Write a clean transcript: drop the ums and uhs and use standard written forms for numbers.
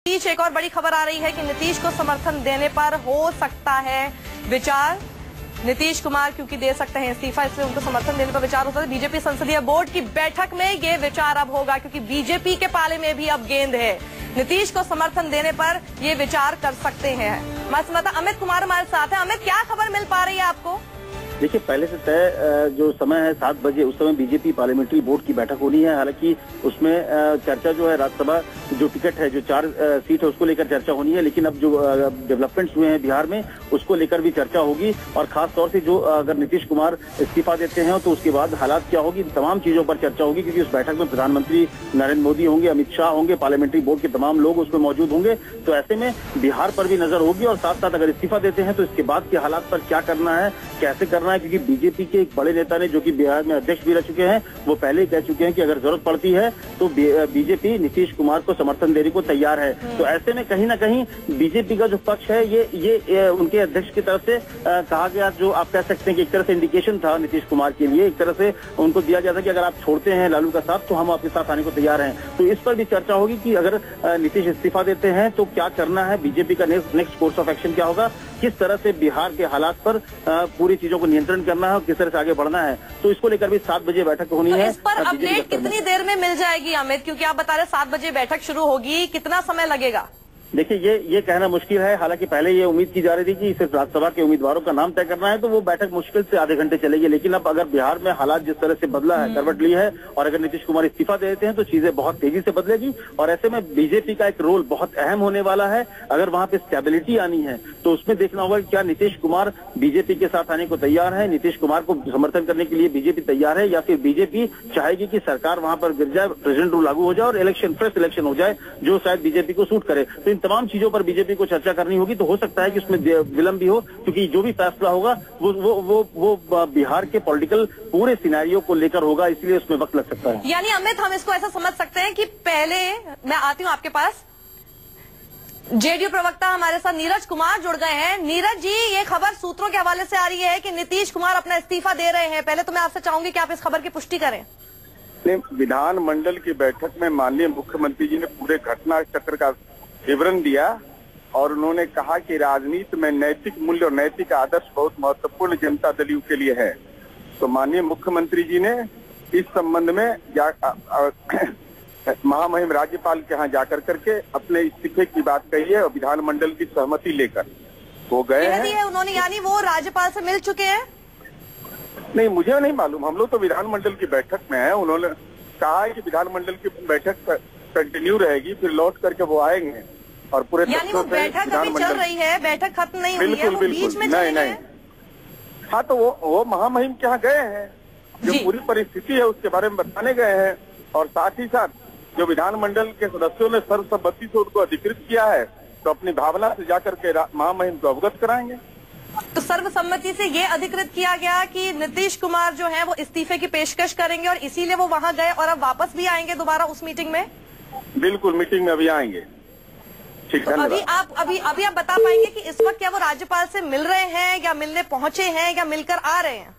बीच एक और बड़ी खबर आ रही है कि नीतीश को समर्थन देने पर हो सकता है विचार। नीतीश कुमार क्योंकि दे सकते हैं इस्तीफा, इसलिए उनको समर्थन देने पर विचार होता है। बीजेपी संसदीय बोर्ड की बैठक में ये विचार अब होगा, क्योंकि बीजेपी के पाले में भी अब गेंद है। नीतीश को समर्थन देने पर ये विचार कर सकते हैं। हमारे संवाददाता अमित कुमार हमारे साथ है। अमित, क्या खबर मिल पा रही है आपको? देखिए, पहले से तय जो समय है 7 बजे, उस समय बीजेपी पार्लियामेंट्री बोर्ड की बैठक होनी है। हालांकि उसमें चर्चा जो है राज्यसभा जो टिकट है, जो 4 सीट है, उसको लेकर चर्चा होनी है। लेकिन अब जो डेवलपमेंट्स हुए हैं बिहार में, उसको लेकर भी चर्चा होगी। और खास तौर से जो अगर नीतीश कुमार इस्तीफा देते हैं तो उसके बाद हालात क्या होगी, तमाम चीजों पर चर्चा होगी। क्योंकि उस बैठक में प्रधानमंत्री नरेंद्र मोदी होंगे, अमित शाह होंगे, पार्लियामेंट्री बोर्ड के तमाम लोग उसमें मौजूद होंगे। तो ऐसे में बिहार पर भी नजर होगी और साथ साथ अगर इस्तीफा देते हैं तो इसके बाद के हालात पर क्या करना है, कैसे करना है। क्योंकि बीजेपी के एक बड़े नेता ने, जो कि बिहार में अध्यक्ष भी रह चुके हैं, वो पहले ही कह चुके हैं कि अगर जरूरत पड़ती है तो बीजेपी नीतीश कुमार को समर्थन देने को तैयार है। तो ऐसे में कहीं ना कहीं बीजेपी का जो पक्ष है, ये उनके अध्यक्ष की तरफ से कहा गया, जो आप कह सकते हैं कि एक तरह से इंडिकेशन था नीतीश कुमार के लिए। एक तरह से उनको दिया गया था कि अगर आप छोड़ते हैं लालू का साथ तो हम आपके साथ आने को तैयार हैं। तो इस पर भी चर्चा होगी कि अगर नीतीश इस्तीफा देते हैं तो क्या करना है, बीजेपी का नेक्स्ट कोर्स ऑफ एक्शन क्या होगा, किस तरह से बिहार के हालात पर पूरी चीजों को नियंत्रण करना है और किस तरह से आगे बढ़ना है। तो इसको लेकर भी 7 बजे बैठक होनी है। इस पर अपडेट कितनी देर में मिल जाएगी अमित? क्योंकि आप बता रहे 7 बजे बैठक शुरू होगी, कितना समय लगेगा? देखिए, ये कहना मुश्किल है। हालांकि पहले ये उम्मीद की जा रही थी कि सिर्फ राज्यसभा के उम्मीदवारों का नाम तय करना है, तो वो बैठक मुश्किल से आधे घंटे चलेगी। लेकिन अब अगर बिहार में हालात जिस तरह से बदला है, करवट ली है, और अगर नीतीश कुमार इस्तीफा दे देते हैं तो चीजें बहुत तेजी से बदलेगी। और ऐसे में बीजेपी का एक रोल बहुत अहम होने वाला है। अगर वहां पे स्टेबिलिटी आनी है तो उसमें देखना होगा कि क्या नीतीश कुमार बीजेपी के साथ आने को तैयार है, नीतीश कुमार को समर्थन करने के लिए बीजेपी तैयार है, या फिर बीजेपी चाहेगी कि सरकार वहां पर गिर जाए, प्रेसिडेंट रूल लागू हो जाए और फ्रेश इलेक्शन हो जाए, जो शायद बीजेपी को सूट करे। तो इन तमाम चीजों पर बीजेपी को चर्चा करनी होगी। तो हो सकता है कि उसमें विलंब भी हो, क्योंकि जो भी फैसला होगा वो बिहार के पॉलिटिकल पूरे सिनेरियो को लेकर होगा, इसलिए उसमें वक्त लग सकता है। यानी अमित, हम इसको ऐसा समझ सकते हैं कि पहले मैं आती हूँ आपके पास, जेडीयू प्रवक्ता हमारे साथ नीरज कुमार जुड़ गए हैं। नीरज जी, ये खबर सूत्रों के हवाले से आ रही है कि नीतीश कुमार अपना इस्तीफा दे रहे हैं। पहले तो मैं आपसे चाहूंगी कि आप इस खबर की पुष्टि करें। विधानमंडल की बैठक में माननीय मुख्यमंत्री जी ने पूरे घटना चक्र का विवरण दिया और उन्होंने कहा कि राजनीति में नैतिक मूल्य और नैतिक आदर्श बहुत महत्वपूर्ण जनता दल के लिए है। तो माननीय मुख्यमंत्री जी ने इस संबंध में महामहिम राज्यपाल के यहाँ जाकर करके अपने इस्तीफे की बात कही है और विधानमंडल की सहमति लेकर वो गए हैं उन्होंने। यानी वो राज्यपाल से मिल चुके हैं? नहीं, मुझे नहीं मालूम। हम लोग तो विधानमंडल की बैठक में है। उन्होंने कहा है कि विधानमंडल की बैठक कंटिन्यू रहेगी, फिर लौट करके वो आएंगे और पूरे यानी वो बैठक अभी चल रही है, बैठक खत्म नहीं हुई है, वो बीच में नहीं। हाँ, तो वो महामहिम के यहाँ गए हैं, जो पूरी परिस्थिति है उसके बारे में बताने गए हैं। और साथ ही साथ जो विधानमंडल के सदस्यों ने सर्वसम्मति से उनको अधिकृत किया है, तो अपनी भावना से जाकर के महामहिम को अवगत कराएंगे। तो सर्वसम्मति से ये अधिकृत किया गया कि नीतीश कुमार जो है वो इस्तीफे की पेशकश करेंगे और इसीलिए वो वहां गए और अब वापस भी आएंगे दोबारा उस मीटिंग में? बिल्कुल, मीटिंग में अभी आएंगे। ठीक, तो अभी आप बता पाएंगे कि इस वक्त क्या वो राज्यपाल से मिल रहे हैं या मिलने पहुंचे हैं या मिलकर आ रहे हैं?